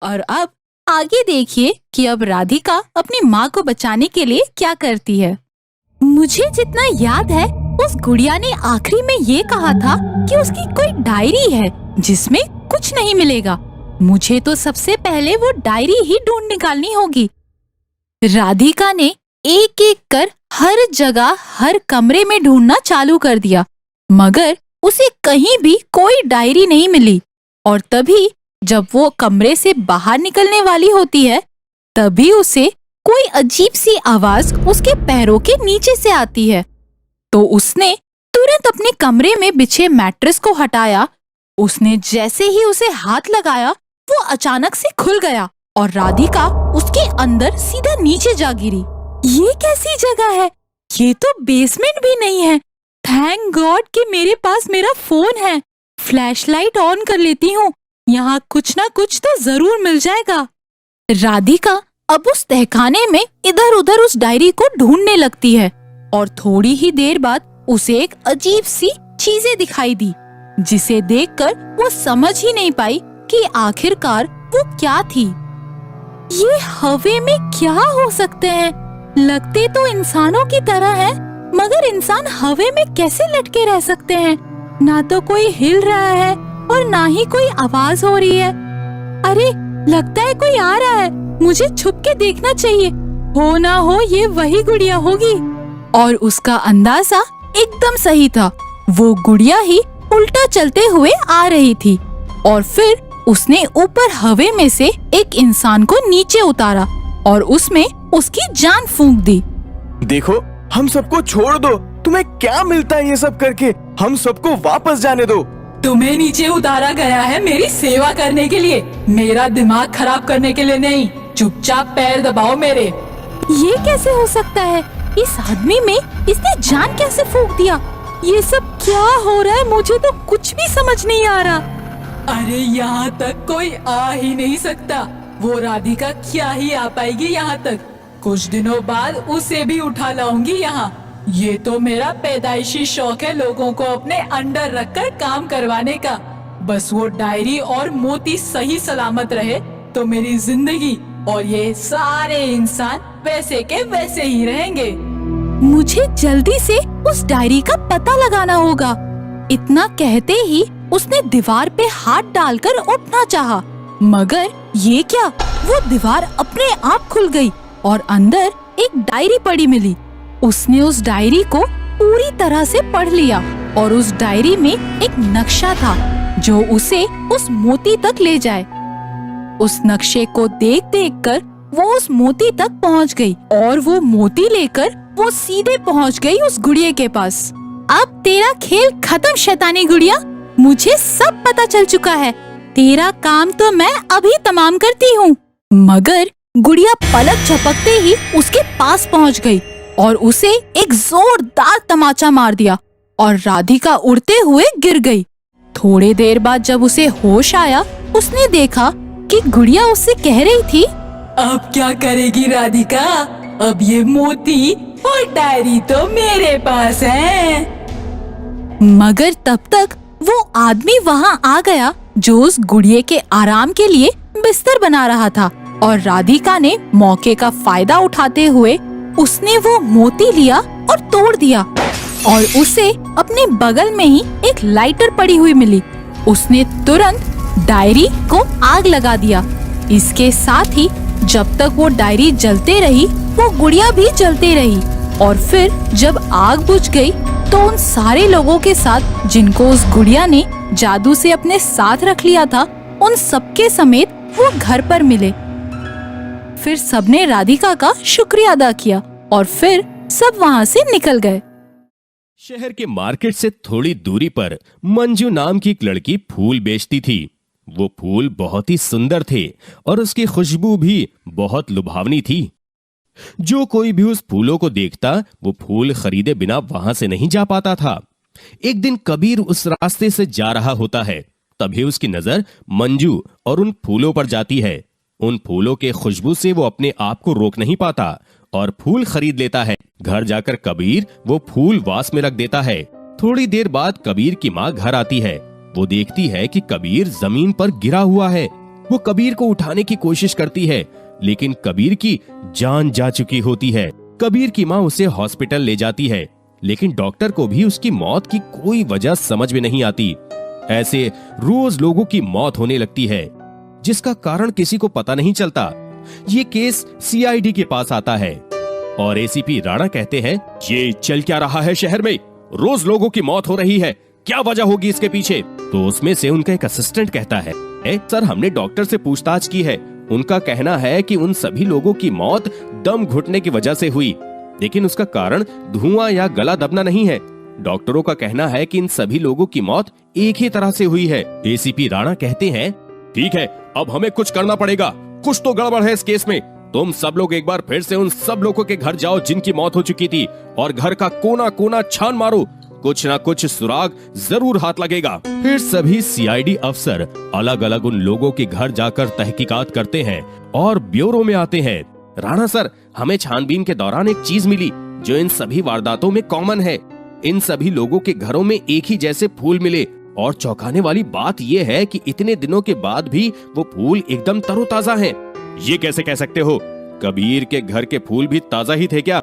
और अब आगे देखिए कि अब राधिका अपनी माँ को बचाने के लिए क्या करती है। मुझे जितना याद है उस गुड़िया ने आखिरी में ये कहा था कि उसकी कोई डायरी है जिसमें कुछ नहीं मिलेगा। मुझे तो सबसे पहले वो डायरी ही ढूंढ निकालनी होगी। राधिका ने एक एक कर हर जगह हर कमरे में ढूंढना चालू कर दिया, मगर उसे कहीं भी कोई डायरी नहीं मिली। और तभी जब वो कमरे से बाहर निकलने वाली होती है, तभी उसे कोई अजीब सी आवाज उसके पैरों के नीचे से आती है। तो उसने तुरंत अपने कमरे में बिछे मैट्रेस को हटाया। उसने जैसे ही उसे हाथ लगाया, वो अचानक से खुल गया और राधिका उसके अंदर सीधा नीचे जा गिरी। ये कैसी जगह है? ये तो बेसमेंट भी नहीं है। थैंक गॉड कि मेरे पास मेरा फोन है। फ्लैशलाइट ऑन कर लेती हूँ, यहाँ कुछ ना कुछ तो जरूर मिल जाएगा। राधिका अब उस तहखाने में इधर उधर उस डायरी को ढूंढने लगती है और थोड़ी ही देर बाद उसे एक अजीब सी चीजें दिखाई दी, जिसे देखकर वो समझ ही नहीं पाई कि आखिरकार वो क्या थी। ये हवा में क्या हो सकते हैं? लगते तो इंसानों की तरह हैं, मगर इंसान हवा में कैसे लटके रह सकते हैं? ना तो कोई हिल रहा है और ना ही कोई आवाज हो रही है। अरे लगता है कोई आ रहा है, मुझे छुप के देखना चाहिए। हो ना हो ये वही गुड़िया होगी। और उसका अंदाजा एकदम सही था। वो गुड़िया ही उल्टा चलते हुए आ रही थी और फिर उसने ऊपर हवा में से एक इंसान को नीचे उतारा और उसमें उसकी जान फूंक दी। देखो, हम सबको छोड़ दो। तुम्हें क्या मिलता है ये सब करके? हम सबको वापस जाने दो। तुम्हें नीचे उतारा गया है मेरी सेवा करने के लिए, मेरा दिमाग खराब करने के लिए नहीं। चुपचाप पैर दबाओ मेरे। ये कैसे हो सकता है? इस आदमी में इसने जान कैसे फूंक दिया? ये सब क्या हो रहा है? मुझे तो कुछ भी समझ नहीं आ रहा। अरे यहाँ तक कोई आ ही नहीं सकता। वो राधिका क्या ही आ पाएगी यहाँ तक? कुछ दिनों बाद उसे भी उठा लाऊंगी यहाँ। ये तो मेरा पैदाइशी शौक है लोगों को अपने अंडर रखकर काम करवाने का। बस वो डायरी और मोती सही सलामत रहे तो मेरी जिंदगी और ये सारे इंसान वैसे के वैसे ही रहेंगे। मुझे जल्दी से उस डायरी का पता लगाना होगा। इतना कहते ही उसने दीवार पे हाथ डालकर उठना चाहा, मगर ये क्या, वो दीवार अपने आप खुल गई और अंदर एक डायरी पड़ी मिली। उसने उस डायरी को पूरी तरह से पढ़ लिया और उस डायरी में एक नक्शा था जो उसे उस मोती तक ले जाए। उस नक्शे को देख देख कर वो उस मोती तक पहुंच गई और वो मोती लेकर वो सीधे पहुंच गई उस गुड़िया के पास। अब तेरा खेल खत्म शैतानी गुड़िया, मुझे सब पता चल चुका है। तेरा काम तो मैं अभी तमाम करती हूँ। मगर गुड़िया पलक झपकते ही उसके पास पहुंच गई और उसे एक जोरदार तमाचा मार दिया और राधिका उड़ते हुए गिर गई। थोड़ी देर बाद जब उसे होश आया, उसने देखा कि गुड़िया उससे कह रही थी, अब क्या करेगी राधिका? अब ये मोती और डायरी तो मेरे पास है। मगर तब तक वो आदमी वहाँ आ गया जो उस गुड़िया के आराम के लिए बिस्तर बना रहा था और राधिका ने मौके का फायदा उठाते हुए उसने वो मोती लिया और तोड़ दिया और उसे अपने बगल में ही एक लाइटर पड़ी हुई मिली। उसने तुरंत डायरी को आग लगा दिया। इसके साथ ही जब तक वो डायरी जलते रही, वो गुड़िया भी जलते रही और फिर जब आग बुझ गई तो उन सारे लोगों के साथ जिनको उस गुड़िया ने जादू से अपने साथ रख लिया था, उन सबके समेत वो घर पर मिले। फिर सबने राधिका का शुक्रिया अदा किया और फिर सब वहाँ से निकल गए। शहर के मार्केट से थोड़ी दूरी पर मंजू नाम की एक लड़की फूल बेचती थी। वो फूल बहुत ही सुंदर थे और उसकी खुशबू भी बहुत लुभावनी थी। जो कोई भी उस फूलों को देखता, वो फूल खरीदे बिना वहां से नहीं जा पाता था। एक दिन कबीर उस रास्ते से जा रहा होता है, तभी उसकी नजर मंजू और उन फूलों पर जाती है। उन फूलों के खुशबू से वो अपने आप को रोक नहीं पाता और फूल खरीद लेता है। घर जाकर कबीर वो फूल वास में रख देता है। थोड़ी देर बाद कबीर की माँ घर आती है। वो देखती है कि कबीर जमीन पर गिरा हुआ है। वो कबीर को उठाने की कोशिश करती है, लेकिन कबीर की जान जा चुकी होती है। कबीर की माँ उसे हॉस्पिटल ले जाती है, लेकिन डॉक्टर को भी उसकी मौत की कोई वजह समझ में नहीं आती। ऐसे रोज लोगों की मौत होने लगती है, जिसका कारण किसी को पता नहीं चलता। ये केस सीआईडी के पास आता है और एसीपी राणा कहते हैं, ये चल क्या रहा है शहर में? रोज लोगों की मौत हो रही है, क्या वजह होगी इसके पीछे? तो उसमें से उनका एक असिस्टेंट कहता है, सर हमने डॉक्टर से पूछताछ की है, उनका कहना है कि उन सभी लोगों की मौत दम घुटने की वजह से हुई, लेकिन उसका कारण धुआं या गला दबना नहीं है। डॉक्टरों का कहना है कि इन सभी लोगों की मौत एक ही तरह से हुई है। एसीपी राणा कहते हैं, ठीक है, अब हमें कुछ करना पड़ेगा, कुछ तो गड़बड़ है इस केस में। तुम सब लोग एक बार फिर से उन सब लोगों के घर जाओ जिनकी मौत हो चुकी थी, और घर का कोना कोना छान मारो, कुछ ना कुछ सुराग जरूर हाथ लगेगा। फिर सभी सीआईडी अफसर अलग अलग उन लोगों के घर जाकर तहकीकात करते हैं और ब्यूरो में आते हैं। राणा सर, हमें छानबीन के दौरान एक चीज मिली जो इन सभी वारदातों में कॉमन है। इन सभी लोगों के घरों में एक ही जैसे फूल मिले, और चौंकाने वाली बात यह है कि इतने दिनों के बाद भी वो फूल एकदम तरोताजा हैं। ये कैसे कह सकते हो? कबीर के घर के फूल भी ताजा ही थे क्या?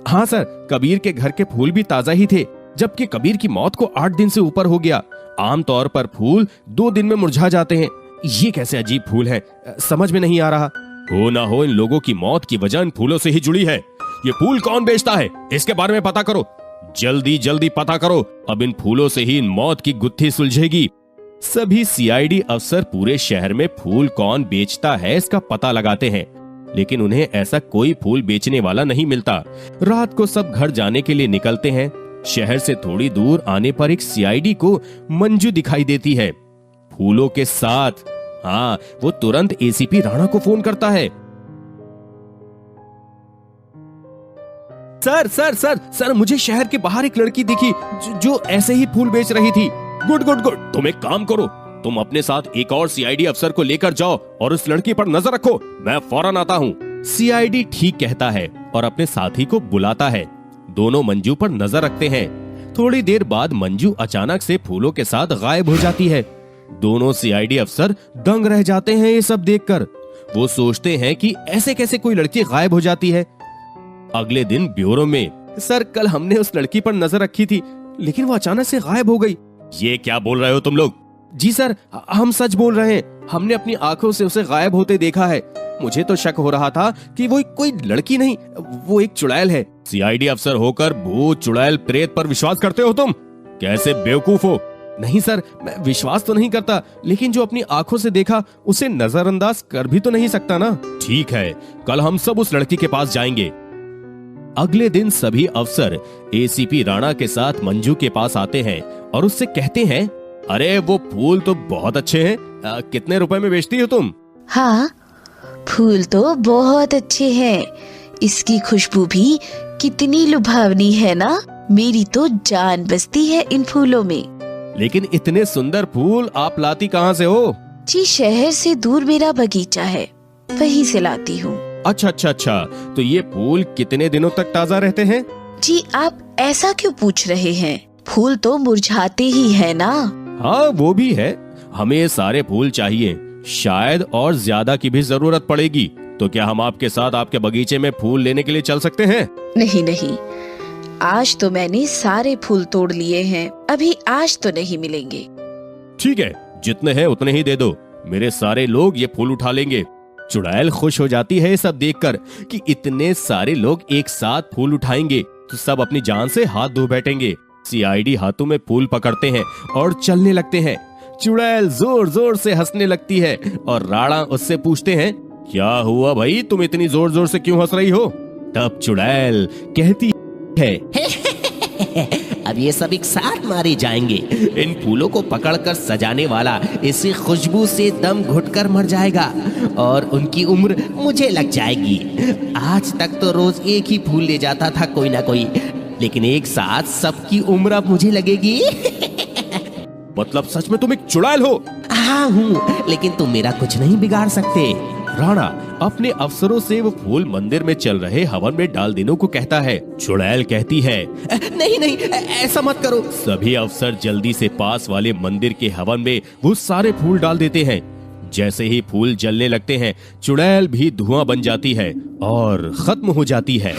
हाँ सर, कबीर के घर के फूल भी ताजा ही थे, जबकि कबीर की मौत को 8 दिन से ऊपर हो गया। आमतौर पर फूल 2 दिन में मुरझा जाते हैं। ये कैसे अजीब फूल है, समझ में नहीं आ रहा। हो ना हो इन लोगों की मौत की वजह इन फूलों से ही जुड़ी है। ये फूल कौन बेचता है, इसके बारे में पता करो, जल्दी जल्दी पता करो। अब इन फूलों से ही इन मौत की गुत्थी सुलझेगी। सभी सीआईडी अफसर पूरे शहर में फूल कौन बेचता है इसका पता लगाते हैं, लेकिन उन्हें ऐसा कोई फूल बेचने वाला नहीं मिलता। रात को सब घर जाने के लिए निकलते हैं। शहर से थोड़ी दूर आने पर एक सीआईडी को मंजू दिखाई देती है, फूलों के साथ। हाँ, वो तुरंत एसीपी राणा को फोन करता है। सर सर सर सर, मुझे शहर के बाहर एक लड़की दिखी जो ऐसे ही फूल बेच रही थी। गुड गुड गुड, तुम एक काम करो, तुम अपने साथ एक और सीआईडी अफसर को लेकर जाओ और उस लड़की पर नजर रखो, मैं फौरन आता हूँ। सीआईडी ठीक कहता है और अपने साथी को बुलाता है। दोनों मंजू पर नजर रखते हैं। थोड़ी देर बाद मंजू अचानक से फूलों के साथ गायब हो जाती है। दोनों सीआईडी अफसर दंग रह जाते हैं ये सब देखकर। वो सोचते हैं कि ऐसे कैसे कोई लड़की गायब हो जाती है। अगले दिन ब्यूरो में, सर कल हमने उस लड़की पर नजर रखी थी, लेकिन वो अचानक से गायब हो गई। ये क्या बोल रहे हो तुम लोग? जी सर, हम सच बोल रहे हैं, हमने अपनी आंखों से उसे गायब होते देखा है। मुझे तो शक हो रहा था कि वो कोई लड़की नहीं, वो एक चुड़ैल है। सीआईडी अफसर होकर भूत, चुड़ैल, प्रेत पर विश्वास करते हो तुम? कैसे बेवकूफ हो। नहीं सर, मैं विश्वास तो नहीं करता, लेकिन जो अपनी आंखों से देखा उसे नजरअंदाज कर भी तो नहीं सकता ना। ठीक है, कल हम सब उस लड़की के पास जाएंगे। अगले दिन सभी अफसर एसीपी राणा के साथ मंजू के पास आते हैं और उससे कहते हैं, अरे वो फूल तो बहुत अच्छे हैं, कितने रुपए में बेचती हो तुम? हाँ, फूल तो बहुत अच्छे हैं, इसकी खुशबू भी कितनी लुभावनी है ना। मेरी तो जान बसती है इन फूलों में। लेकिन इतने सुंदर फूल आप लाती कहाँ से हो? जी, शहर से दूर मेरा बगीचा है, वहीं से लाती हूँ। अच्छा अच्छा अच्छा, तो ये फूल कितने दिनों तक ताजा रहते हैं? जी, आप ऐसा क्यों पूछ रहे हैं? फूल तो मुरझाते ही है ना। हाँ वो भी है, हमें ये सारे फूल चाहिए, शायद और ज्यादा की भी जरूरत पड़ेगी। तो क्या हम आपके साथ आपके बगीचे में फूल लेने के लिए चल सकते हैं? नहीं नहीं, आज तो मैंने सारे फूल तोड़ लिए हैं, अभी आज तो नहीं मिलेंगे। ठीक है, जितने हैं उतने ही दे दो, मेरे सारे लोग ये फूल उठा लेंगे। चुड़ैल खुश हो जाती है सब देखकर कि इतने सारे लोग एक साथ फूल उठाएंगे तो सब अपनी जान से हाथ धो बैठेंगे। सीआईडी हाथों में फूल पकड़ते हैं और चलने लगते हैं। चुड़ैल जोर जोर से हंसने लगती है और राणा उससे पूछते हैं, क्या हुआ भाई, तुम इतनी जोर जोर से क्यों हंस रही हो? तब चुड़ैल कहती है, अब ये सब एक साथ मारे जाएंगे। इन फूलों को पकड़कर सजाने वाला इसी खुशबू से दम घुटकर मर जाएगा और उनकी उम्र मुझे लग जाएगी। आज तक तो रोज एक ही फूल ले जाता था कोई ना कोई, लेकिन एक साथ सबकी उम्र अब मुझे लगेगी। मतलब सच में तुम एक चुड़ैल हो? हाँ हूँ, लेकिन तुम मेरा कुछ नहीं बिगाड़ सकते। राणा अपने अफसरों से वो फूल मंदिर में चल रहे हवन में डाल देने को कहता है। चुड़ैल कहती है, नहीं नहीं, ऐसा मत करो। सभी अफसर जल्दी से पास वाले मंदिर के हवन में वो सारे फूल डाल देते हैं। जैसे ही फूल जलने लगते हैं, चुड़ैल भी धुआं बन जाती है और खत्म हो जाती है।